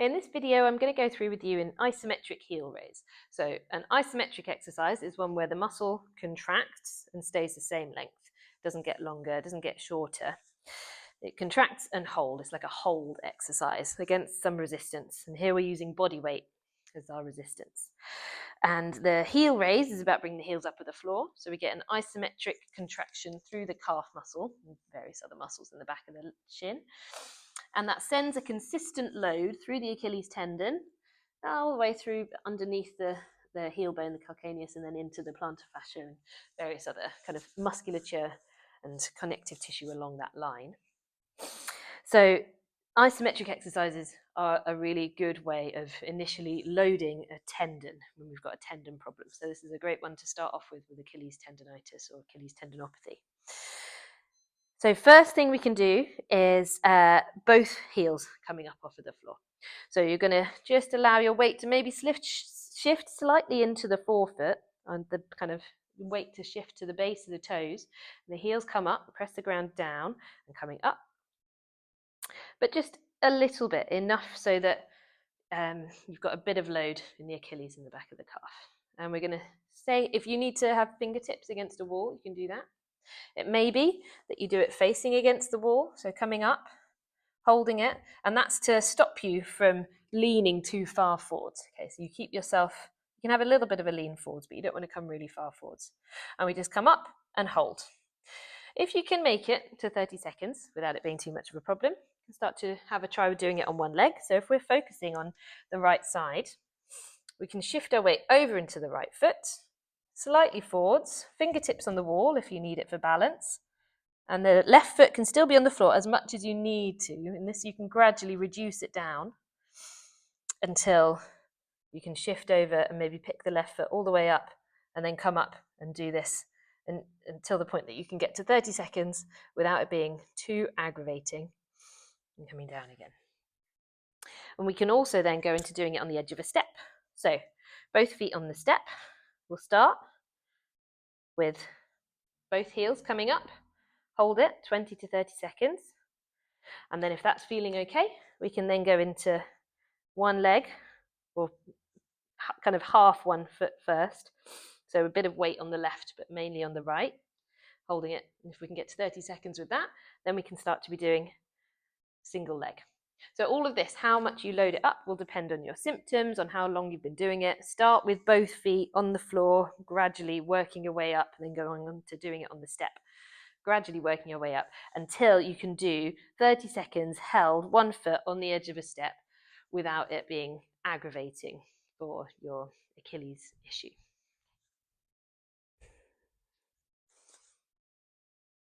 In this video, I'm going to go through with you an isometric heel raise. So an isometric exercise is one where the muscle contracts and stays the same length. It doesn't get longer, it doesn't get shorter. It contracts and holds. It's like a hold exercise against some resistance. And here we're using body weight as our resistance. And the heel raise is about bringing the heels up at the floor. So we get an isometric contraction through the calf muscle and various other muscles in the back of the shin. And that sends a consistent load through the Achilles tendon, all the way through underneath the heel bone, the calcaneus, and then into the plantar fascia and various other kind of musculature and connective tissue along that line. So isometric exercises are a really good way of initially loading a tendon when we've got a tendon problem. So this is a great one to start off with Achilles tendonitis or Achilles tendinopathy. So first thing we can do is both heels coming up off of the floor. So you're going to just allow your weight to maybe shift slightly into the forefoot and the kind of weight to shift to the base of the toes. And the heels come up, press the ground down and coming up. But just a little bit, enough so that you've got a bit of load in the Achilles in the back of the calf. And we're going to say if you need to have fingertips against a wall, you can do that. It may be that you do it facing against the wall, so coming up, holding it, and that's to stop you from leaning too far forwards. Okay, so you keep yourself, you can have a little bit of a lean forwards, but you don't want to come really far forwards. And we just come up and hold. If you can make it to 30 seconds without it being too much of a problem, you can start to have a try with doing it on one leg. So if we're focusing on the right side, we can shift our weight over into the right foot, slightly forwards, fingertips on the wall if you need it for balance. And the left foot can still be on the floor as much as you need to. In this, you can gradually reduce it down until you can shift over and maybe pick the left foot all the way up and then come up and do this until the point that you can get to 30 seconds without it being too aggravating and coming down again. And we can also then go into doing it on the edge of a step. So both feet on the step. We'll start with both heels coming up. Hold it 20 to 30 seconds. And then if that's feeling okay, we can then go into one leg or kind of half one foot first. So a bit of weight on the left, but mainly on the right, holding it. And if we can get to 30 seconds with that, then we can start to be doing single leg. So all of this, how much you load it up will depend on your symptoms, on how long you've been doing it. Start with both feet on the floor, gradually working your way up, and then going on to doing it on the step. Gradually working your way up until you can do 30 seconds held, one foot on the edge of a step without it being aggravating for your Achilles issue.